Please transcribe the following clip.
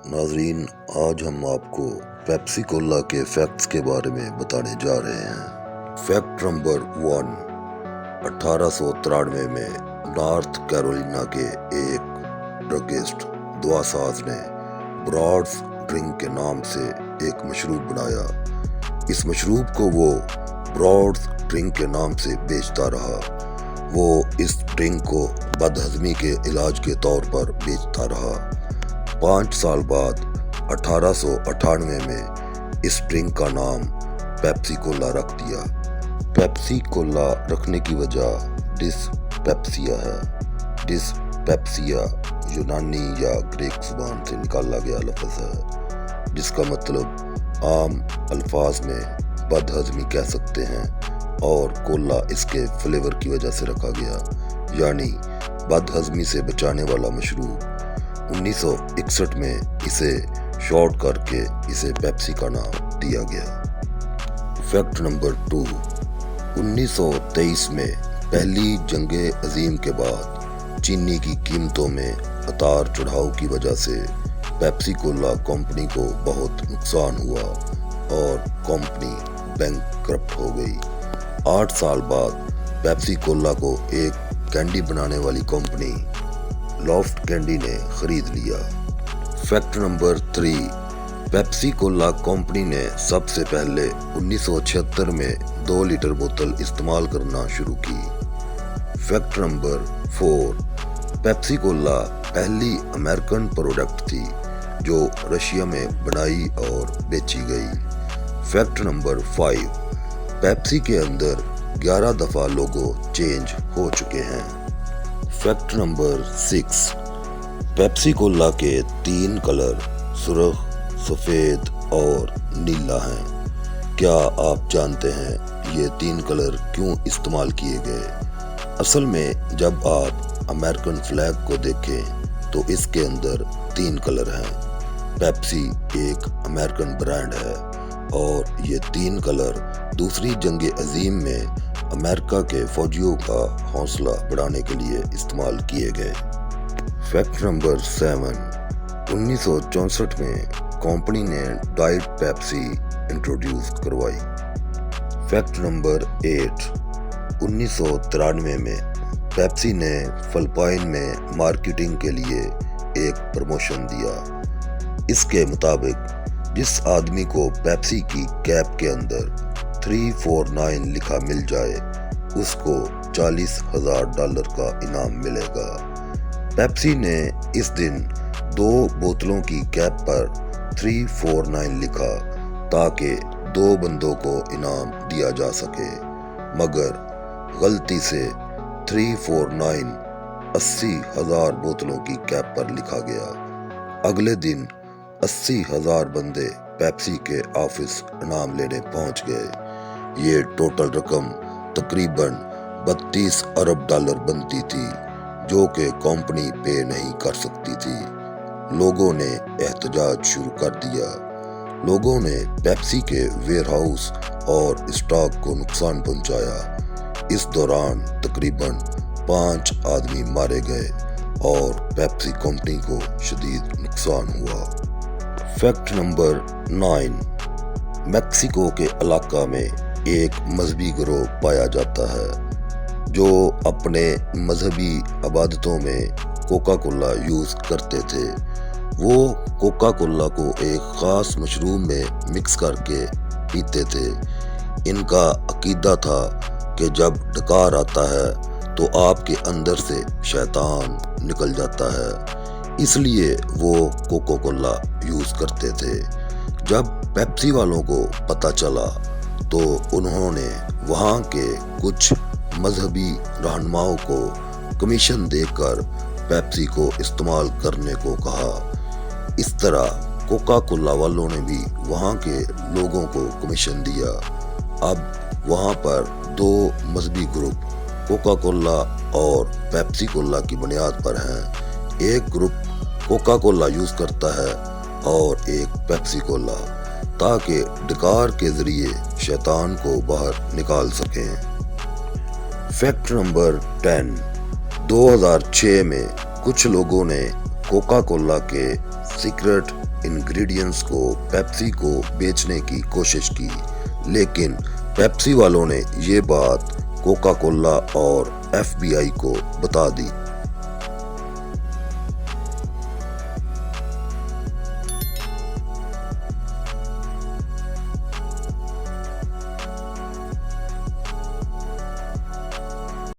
ناظرین، آج ہم آپ کو پیپسی کولا کے فیکٹس کے بارے میں بتانے جا رہے ہیں۔ فیکٹ نمبر 1، 1893 میں نارتھ کیرولینا کے ایک ڈرگسٹ دوا ساز نے براڈز ڈرنک کے نام سے ایک مشروب بنایا۔ اس مشروب کو وہ براڈز ڈرنک کے نام سے بیچتا رہا۔ وہ اس ڈرنک کو بدہضمی کے علاج کے طور پر بیچتا رہا۔ 5 سال بعد 1898 میں اس ڈرنک کا نام پیپسی کولا رکھ دیا۔ پیپسی کولا رکھنے کی وجہ ڈس پیپسیا ہے۔ ڈس پیپسیا یونانی یا گریک زبان سے نکالا گیا لفظ ہے، جس کا مطلب عام الفاظ میں بدہضمی کہہ سکتے ہیں، اور کولا اس کے فلیور کی وجہ سے رکھا گیا، یعنی بدہضمی سے بچانے والا مشروب۔ 1961 میں اسے شارٹ کر کے اسے پیپسی کا نام دیا گیا۔ فیکٹ نمبر 2، 1923 میں پہلی جنگ عظیم کے بعد چینی کی قیمتوں میں اتار چڑھاؤ کی وجہ سے پیپسی کولا کمپنی کو بہت نقصان ہوا اور کمپنی بینک کرپٹ ہو گئی۔ 8 سال بعد پیپسی کولا کو ایک کینڈی بنانے والی کمپنی لافٹ کینڈی نے خرید لیا۔ فیکٹ نمبر 3، پیپسی کولا کمپنی نے سب سے پہلے 1976 میں 2 لیٹر بوتل استعمال کرنا شروع کی۔ فیکٹ نمبر 4، پیپسی کولا پہلی امریکن پروڈکٹ تھی جو رشیا میں بنائی اور بیچی گئی۔ فیکٹ نمبر 5، پیپسی کے اندر 11 دفعہ لوگو چینج ہو چکے ہیں۔ فیکٹ نمبر 6، پیپسی کولا کے 3 کلر سرخ، سفید اور نیلا ہیں۔ کیا آپ جانتے ہیں یہ 3 کلر کیوں استعمال کیے گئے؟ اصل میں جب آپ امریکن فلیگ کو دیکھیں تو اس کے اندر 3 کلر ہیں۔ پیپسی ایک امریکن برانڈ ہے اور یہ 3 کلر دوسری جنگ عظیم میں امریکہ کے فوجیوں کا حوصلہ بڑھانے کے لیے استعمال کیے گئے۔ فیکٹ نمبر 7، 1964 میں کمپنی نے ڈائٹ پیپسی انٹروڈیوس کروائی۔ فیکٹ نمبر 8، 1993 میں پیپسی نے فلپائن میں مارکیٹنگ کے لیے ایک پروموشن دیا۔ اس کے مطابق جس آدمی کو پیپسی کی کیپ کے اندر 349 لکھا مل جائے اس کو $40,000 کا انعام ملے گا۔ پیپسی نے اس دن 2 بوتلوں کی کیپ پر 349 لکھا تاکہ 2 بندوں کو انعام دیا جا سکے، مگر غلطی سے 349 80,000 بوتلوں کی کیپ پر لکھا گیا۔ اگلے دن 80,000 بندے پیپسی کے آفس انعام لینے پہنچ گئے۔ یہ ٹوٹل رقم تقریباً $32 ارب بنتی تھی، جو کہ کمپنی پے نہیں کر سکتی تھی۔ لوگوں نے احتجاج شروع کر دیا۔ لوگوں نے پیپسی کے ویئر ہاؤس اور اسٹاک کو نقصان پہنچایا۔ اس دوران تقریباً 5 آدمی مارے گئے اور پیپسی کمپنی کو شدید نقصان ہوا۔ فیکٹ نمبر 9، میکسیکو کے علاقہ میں ایک مذہبی گروہ پایا جاتا ہے جو اپنے مذہبی عبادتوں میں کوکا کولا یوز کرتے تھے۔ وہ کوکا کولا کو ایک خاص مشروب میں مکس کر کے پیتے تھے۔ ان کا عقیدہ تھا کہ جب ڈکار آتا ہے تو آپ کے اندر سے شیطان نکل جاتا ہے، اس لیے وہ کوکا کولا یوز کرتے تھے۔ جب پیپسی والوں کو پتہ چلا تو انہوں نے وہاں کے کچھ مذہبی رہنماؤں کو کمیشن دے کر پیپسی کو استعمال کرنے کو کہا۔ اس طرح کوکا کولا والوں نے بھی وہاں کے لوگوں کو کمیشن دیا۔ اب وہاں پر 2 مذہبی گروپ کوکا کولا اور پیپسی کولا کی بنیاد پر ہیں۔ ایک گروپ کوکا کولا یوز کرتا ہے اور ایک پیپسی کولا، تاکہ ڈکار کے ذریعے شیطان کو باہر نکال سکیں۔ فیکٹ نمبر 10، 2006 میں کچھ لوگوں نے کوکا کولا کے سیکرٹ انگریڈینٹس کو پیپسی کو بیچنے کی کوشش کی، لیکن پیپسی والوں نے یہ بات کوکا کولا اور FBI کو بتا دی۔